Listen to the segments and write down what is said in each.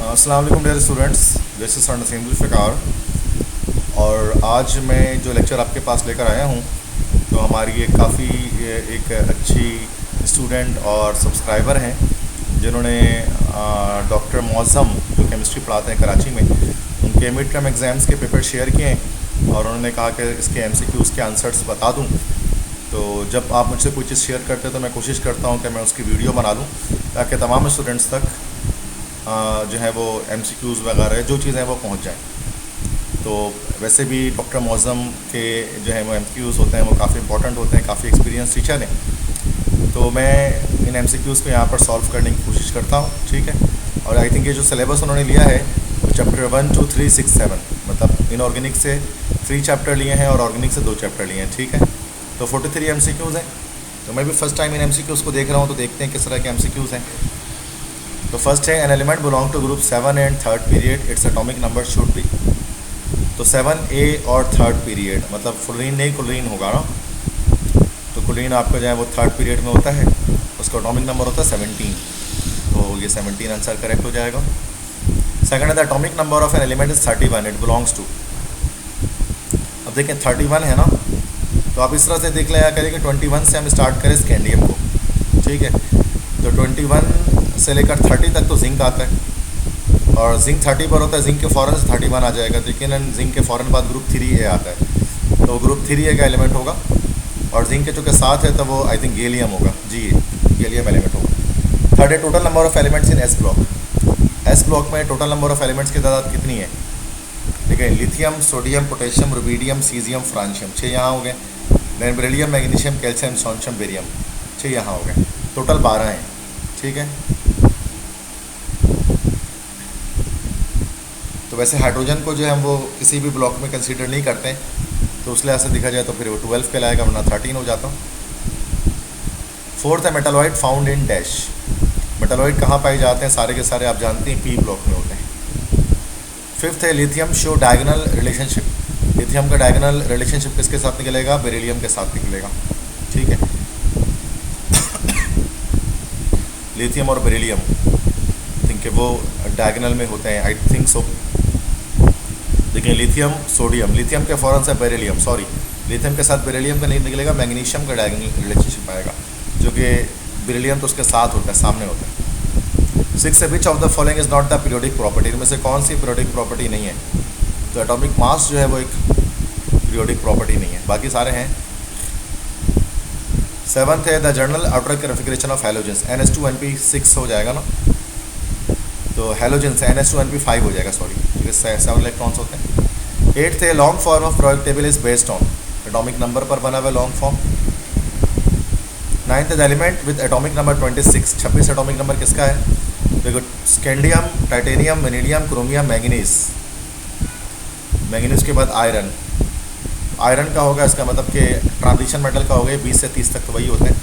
अस्सलाम वालेकुम dear students, this is sir Naseem Zulfikar. और आज मैं जो लेक्चर आपके पास लेकर आया हूँ तो हमारी काफ़ी एक अच्छी स्टूडेंट और सब्सक्राइबर हैं जिन्होंने डॉक्टर मौज़म जो केमिस्ट्री पढ़ाते हैं कराची में, उनके मिड टर्म एग्ज़ाम्स के पेपर शेयर किए हैं और उन्होंने कहा कि इसके एमसीक्यूज़ के आंसर्स बता दूँ। तो जब आप मुझसे कोई चीज़ शेयर करते हैं तो मैं कोशिश करता हूँ कि मैं उसकी वीडियो बना लूँ ताकि तमाम स्टूडेंट्स तक जो है वो एमसीक्यूज़ वगैरह जो चीज़ें वो पहुंच जाएं। तो वैसे भी डॉक्टर मौज़म के जो है वो एमसीक्यूज़ होते हैं वो काफ़ी इंपॉर्टेंट होते हैं, काफ़ी एक्सपीरियंस टीचर हैं। तो मैं इन एमसीक्यूज़ को यहाँ पर सॉल्व करने की कोशिश करता हूँ, ठीक है। और आई थिंक ये जो सिलेबस उन्होंने लिया है वो चैप्टर 1, 2, 3, 6, 7 मतलब इनऑर्गेनिक से 3 चैप्टर लिए हैं और ऑर्गेनिक से 2 चैप्टर लिए हैं, ठीक है। तो 43 एमसीक्यूज़ हैं। तो मैं भी फर्स्ट टाइम इन एमसीक्यूज़ को देख रहा हूँ, तो देखते हैं किस तरह के एमसीक्यूज़ हैं। तो फर्स्ट है an element belong to group 7 and third period, its atomic number should be. तो 7A और थर्ड पीरियड मतलब फ्लोरीन नहीं क्लोरीन होगा ना। तो क्लोरीन आपका जो है वो थर्ड पीरियड में होता है, उसका एटॉमिक नंबर होता है 17। तो ये 17 आंसर करेक्ट हो जाएगा। सेकंड है the atomic number of an element is 31, it belongs to. अब देखें 31 है ना, तो आप इस तरह से देख लिया करें कि 21 से हम स्टार्ट करें स्कैंडियम को, ठीक है। तो 21 से लेकर 30 तक तो जिंक आता है और जिंक 30 पर होता है, जिंक के फ़ौरन से 31 आ जाएगा, लेकिन जिंक के फ़ौरन बाद ग्रुप 3A आता है। तो ग्रुप 3A का एलिमेंट होगा और जिंक के चूँकि साथ है तो वो आई थिंक गैलियम होगा, जी गैलियम एलिमेंट होगा। थर्ड है total number of elements in S block. S block में टोटल नंबर ऑफ़ एलिमेंट्स की तादाद कितनी है? ठीक है, lithium, sodium, potassium, rubidium, caesium, francium 6 यहाँ हो गए। Then beryllium, magnesium, calcium, strontium, barium 6 यहाँ हो गए। टोटल 12 हैं, ठीक है। तो वैसे हाइड्रोजन को जो है हम वो किसी भी ब्लॉक में कंसीडर नहीं करते हैं, तो उस लिहाज से देखा जाए तो फिर वो 12 कहलाएगा, वरना 13 हो जाता। फोर्थ है metalloid found in dash. Metalloid कहाँ पाए जाते हैं? सारे के सारे आप जानते हैं पी ब्लॉक में होते हैं। फिफ्थ है lithium show diagonal relationship. Lithium का डायगोनल रिलेशनशिप किसके साथ निकलेगा? बेरिलियम के साथ निकलेगा, ठीक है। लिथियम और बेरिलियम थिंक वो डायगोनल में होते हैं, आई थिंक सो। देखिए लिथियम सोडियम, लिथियम के फ़ौरन से बेरिलियम, सॉरी लिथियम के साथ बेरिलियम का नहीं निकलेगा, मैग्नीशियम का डायगोनल रिलेशनशिप आएगा, जो कि बेरिलियम तो उसके साथ होता है, सामने होता है। 6 है which of the following is not the periodic property. इनमें से कौन सी पीरियोडिक प्रॉपर्टी नहीं है? तो एटॉमिक मास जो है वो एक पीरियोडिक प्रॉपर्टी नहीं है, बाकी सारे हैं। 7th है the general outer configuration of halogens. NH2NP6 हो जाएगा ना, तो हैलोजेंस NH2NP5 हो जाएगा, सॉरी, क्योंकि 7 इलेक्ट्रॉन्स होते हैं। 8th है long form of product table is based on. Atomic number पर बना हुआ लॉन्ग फॉर्म। 9th है the element with atomic number 26। 26 atomic number किसका है? देखो scandium, titanium, vanadium, chromium, manganese. Manganese के बाद आयरन। आयरन का होगा, इसका मतलब कि ट्रांजिशन मेटल का हो गया, 20 से 30 तक तो वही होते हैं।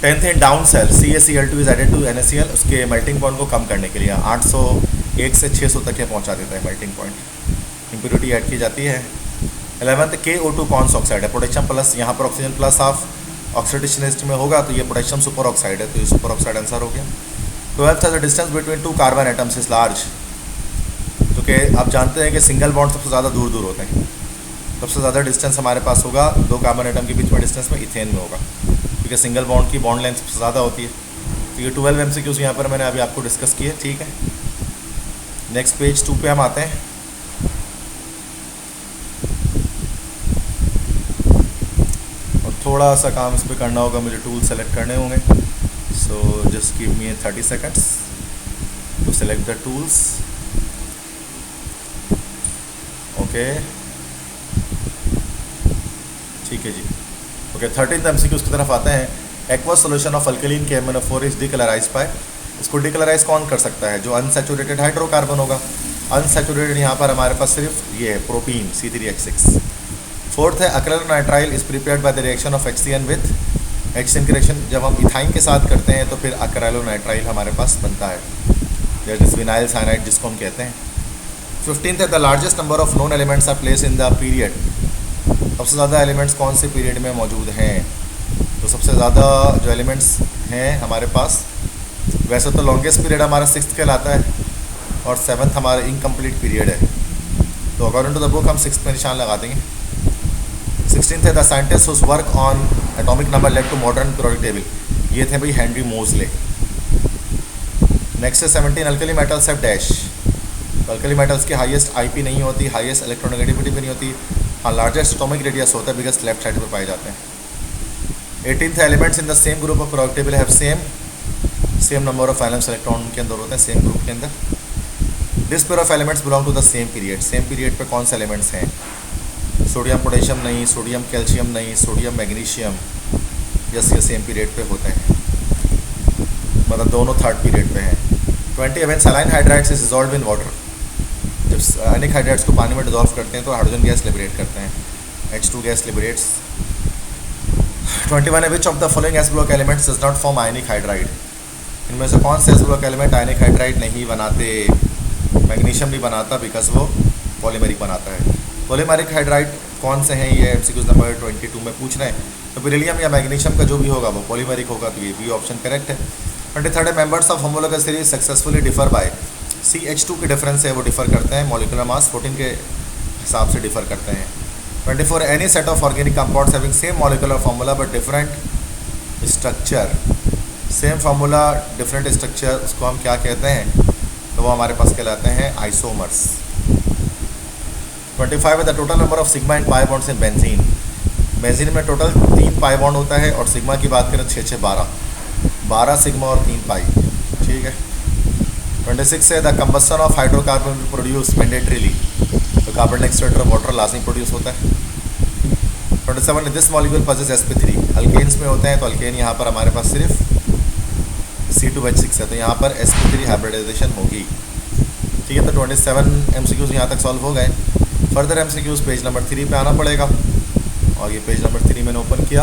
10th है down cell CaCl2 is added to NaCl, उसके मेल्टिंग पॉइंट को कम करने के लिए 801 से 600 तक यह पहुंचा देता है मेल्टिंग पॉइंट। इम्प्योरिटी ऐड की जाती है। 11th KO2 कौन सा ऑक्साइड है? पोटेशियम प्लस, यहाँ पर oxygen plus of oxidation list में होगा, तो ये पोटेशियम सुपर ऑक्साइड है, तो ये सुपर ऑक्साइड आंसर हो गया। 12th है the distance between 2 carbon atoms is large. तो कि आप जानते हैं कि सिंगल बॉन्ड सबसे ज़्यादा दूर दूर होते हैं, सबसे ज़्यादा डिस्टेंस हमारे पास होगा 2 कार्बन एटम के बीच में डिस्टेंस में इथेन में होगा, क्योंकि सिंगल बॉन्ड की बॉन्ड लेंथ सबसे ज़्यादा होती है। तो ये 12 MCQs यहाँ पर मैंने अभी आपको डिस्कस किए, ठीक है। नेक्स्ट पेज 2 पे हम आते हैं। और थोड़ा सा काम इस पर करना होगा, मुझे टूल सेलेक्ट करने होंगे, so just give me 30 seconds to select the tools. Okay, ठीक है जी। ओके, 13th MCQ की तरफ आते हैं। Aqueous solution of alkaline KMnO4 is decolourise by. इसको डिकलराइज कौन कर सकता है? जो अनसैचुरेटेड हाइड्रोकार्बन होगा। अनसैचुरेटेड यहाँ पर हमारे पास सिर्फ ये है प्रोपीन C3H6। 4th है acrylonitrile is prepared by the reaction of HCN with HCN की रिएक्शन जब हम इथाइन के साथ करते हैं तो फिर अक्रेलोनाइट्राइल हमारे पास बनता है, दैट इज विनाइल साइनाइड जिसको हम कहते हैं। 15th है the largest number of known elements are place in the period. सबसे ज़्यादा एलिमेंट्स कौन से पीरियड में मौजूद हैं? तो सबसे ज़्यादा जो एलिमेंट्स हैं हमारे पास वैसे तो लॉन्गेस्ट पीरियड हमारा 6th कहलाता है और 7th हमारा इनकम्प्लीट पीरियड है, तो अकॉर्डिंग टू द बुक हम 6th में निशान लगा देंगे। 16th है the scientist whose work on atomic number led to modern periodic table, ये थे भाई हेनरी मोजले। नेक्स्ट है 17 alkali metals have dash, alkali metals की हाईएस्ट आईपी नहीं होती, हाईएस्ट इलेक्ट्रोनेगेटिविटी भी नहीं होती, हाँ लार्जेस्ट एटॉमिक रेडियस होता है बिकॉज लेफ्ट साइड पर पाए जाते हैं। 18th elements in the same group of periodic table have same number of valence electron उनके अंदर होते हैं सेम ग्रुप के अंदर। This pair of elements belong to the same period पे कौन से एलिमेंट्स हैं? सोडियम पोटेशियम नहीं, सोडियम कैल्शियम नहीं, सोडियम मैग्नीशियम, यस ये सेम पीरियड पे होते हैं, मतलब दोनों थर्ड पीरियड पे हैं। 20 when saline hydrides is dissolved in water, जब आयनिक हाइड्राइड्स को पानी में डिसॉल्व करते हैं तो हाइड्रोजन गैस लिबरेट करते हैं, H2 गैस लिबरेट्स। 21 है which of the following S block elements does not form ionic hydride, इनमें से कौन से एस ब्लॉक एलिमेंट आयनिक हाइड्राइड नहीं बनाते? मैग्नीशियम नहीं बनाता बिकॉज वो पॉलीमेरिक बनाता है। पॉलीमेरिक हाइड्राइड कौन से हैं, ये एमसीक्यूज नंबर 22 में पूछ रहे हैं, तो बेरिलियम या मैग्नीशियम का जो भी होगा वो पॉलीमेरिक होगा, तो ये भी ऑप्शन करेक्ट है। 23 members of homologous series successfully differ by, CH2 के डिफरेंस है वो डिफर करते हैं, मॉलिक्यूलर मास 14 के हिसाब से डिफर करते हैं। 24 any set of organic compounds having same molecular formula but different structure, same formula different structure, उसको हम क्या कहते हैं? तो वो हमारे पास कहलाते हैं आइसोमर्स। 25 है the total number of sigma and pi bonds in benzene, benzene में टोटल 3 पाई बॉन्ड होता है और सिग्मा की बात करें 6 12 सिग्मा और 3 पाई, ठीक है। 26 है the combustion of hydrocarbon produce mandatorily, तो कार्बन डाइऑक्साइड और वाटर लाजमी प्रोड्यूस होता है। 27 this molecule possess sp3, alkanes में होते हैं तो अल्केन यहाँ पर हमारे पास सिर्फ C2H6 है, तो यहाँ पर sp3 हाइब्रिडाइजेशन होगी, ठीक है। तो 27 MCQs यहाँ तक सॉल्व हो गए। फर्दर MCQs पेज नंबर 3 पे आना पड़ेगा और ये पेज नंबर 3 मैंने ओपन किया।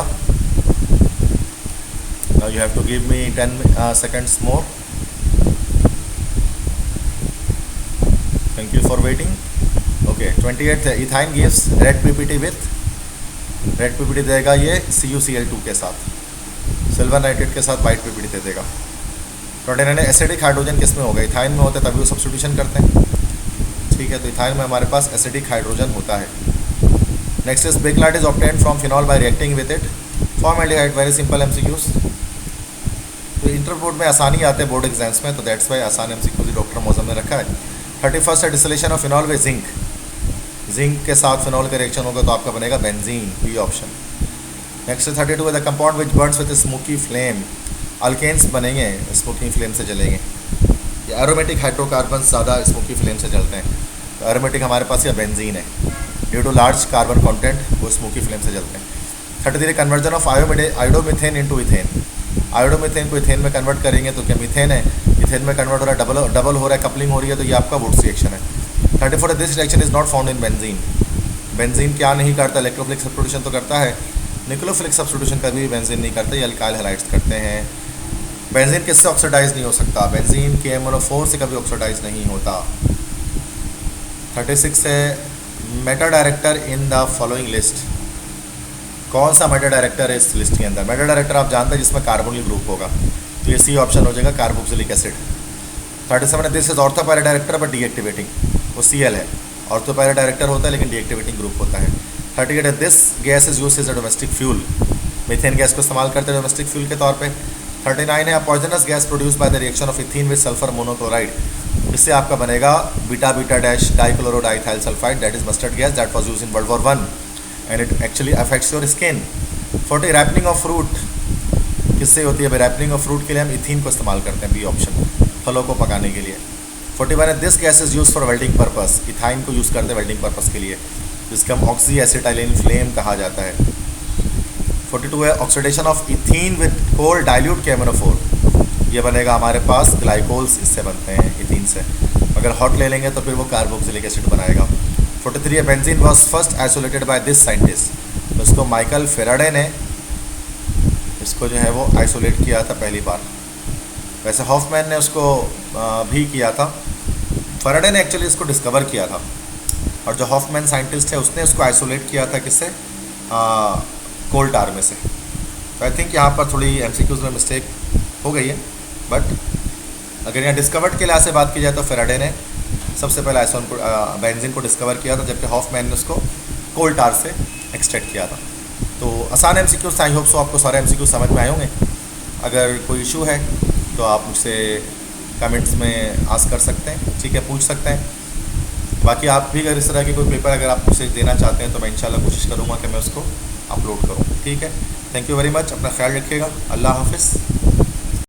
Now you have to give me 10 seconds more. Thank you for waiting. Okay 28 है ethyne gives red PPT with, red PPT देगा ये CuCl2 के साथ, सिल्वर नाइट्रेट के साथ वाइट पीपीटी दे देगा। 29 एसिडिक हाइड्रोजन किस में होगा? इथाइन में होता है तभी वो सब्स्टिट्यूशन करते हैं, ठीक है। तो इथाइन में हमारे पास एसिडिक हाइड्रोजन होता है। Next is bakelite is obtained from phenol by reacting with it, formaldehyde, very simple MCQs। तो इंटर बोर्ड में आसानी आते हैं बोर्ड एग्जाम्स में, तो दैट्स वाई आसान MCQs डॉक्टर मौजम ने रखा है। 31 है distillation of phenol with zinc, zinc के साथ फिनॉल का रिएक्शन होगा तो आपका बनेगा बेंजीन, बी ऑप्शन। नेक्स्ट 32 है the compound which burns with smoky flame, alkanes बनेंगे स्मोकी फ्लेम से जलेंगे, ये एरोमेटिक हाइड्रोकार्बन ज़्यादा स्मोकी फ्लेम से जलते हैं, तो एरोमेटिक हमारे पास ये बेंजीन है, due to large carbon content वो स्मोकी फ्लेम से जलते हैं। 33 conversion of iodomethane into ethane, iodomethane को इथेन में कन्वर्ट करेंगे तो क्या मीथेन है, इथेन में कन्वर्ट हो रहा है, डबल हो रहा है, कपलिंग हो रही है, तो ये आपका वुड्स रिएक्शन है। 34 this reaction is not found in benzene, benzene क्या नहीं करता? इलेक्ट्रोफिलिक सब्स्टिट्यूशन तो करता है, निक्लोफिलिक सब्स्टिट्यूशन कभी भी बेंजीन नहीं करता, ये अल्काइल हैलाइड्स करते हैं। बेंजीन किससे ऑक्सीडाइज नहीं हो सकता? बेंजीन KMnO4 से कभी ऑक्सीडाइज नहीं होता। 36 है Meta director in the following list, कौन सा मेटा डायरेक्टर है इस लिस्ट के अंदर? मेटा डायरेक्टर आप जानते हैं जिसमें कार्बोनिल ग्रुप होगा, तो ये सी ऑप्शन हो जाएगा, carboxylic acid. 37 this is ortho para director but deactivating, वो Cl है, ऑर्थो पैरा डायरेक्टर होता है लेकिन डीएक्टिवेटिंग ग्रुप होता है। 38 this gas is use as a domestic fuel, methane gas को इस्तेमाल करते हैं डोमेस्टिक फ्यूल के तौर पे। 39 है poisonous gas produced by the reaction of ethene with sulphur monochloride, इससे आपका बनेगा beta beta dash dichlorodiethyl sulphide, that is mustard gas, that was used in world war 1 and it actually affects your skin. 40 ripening of fruit किससे होती है? Ripening of fruit के लिए हम ethene को इस्तेमाल करते हैं, बी ऑप्शन, फलों को पकाने के लिए। 41 है this gas is use for welding purpose, ethyne को यूज़ करते हैं वेल्डिंग पर्पस के लिए, जिसका हम ऑक्सी एसिटाइलिन फ्लेम कहा जाता है। 42 है oxidation of ethene with cold dilute KMnO4, ये बनेगा हमारे पास ग्लाइकोल्स, इससे बनते हैं इथीन से, अगर हॉट ले लेंगे तो फिर वो कार्बोक्सिलिक एसिड बनाएगा। 43 है benzene was first isolated by this scientist, तो इसको माइकल फेराडे ने इसको जो है वो आइसोलेट किया था पहली बार, वैसे हॉफमैन ने उसको भी किया था, फेराडे ने एक्चुअली इसको डिस्कवर किया था, और जो हॉफमैन साइंटिस्ट है उसने उसको आइसोलेट किया था किससे? कोल टार में से। तो आई थिंक यहाँ पर थोड़ी MCQs में मिस्टेक हो गई है, बट अगर यहाँ डिस्कवर्ड के लिहाज से बात की जाए तो फेराडे ने सबसे पहले आइसोन को बेंजीन को डिस्कवर किया था, जबकि हॉफमैन ने उसको कोल टार से एक्सट्रैक्ट किया था। तो आसान एमसीक्यूज था, आई होप सो आपको सारे एमसीक्यूज समझ में आए होंगे। अगर कोई इशू है तो आप मुझसे कमेंट्स में आस्क कर सकते हैं, ठीक है, पूछ सकते हैं। बाकी आप भी अगर इस तरह की कोई पेपर अगर आप मुझसे देना चाहते हैं तो मैं इंशाल्लाह कोशिश करूँगा कि मैं उसको अपलोड करूँ, ठीक है। थैंक यू वेरी मच, अपना ख्याल रखिएगा। अल्लाह हाफिज़।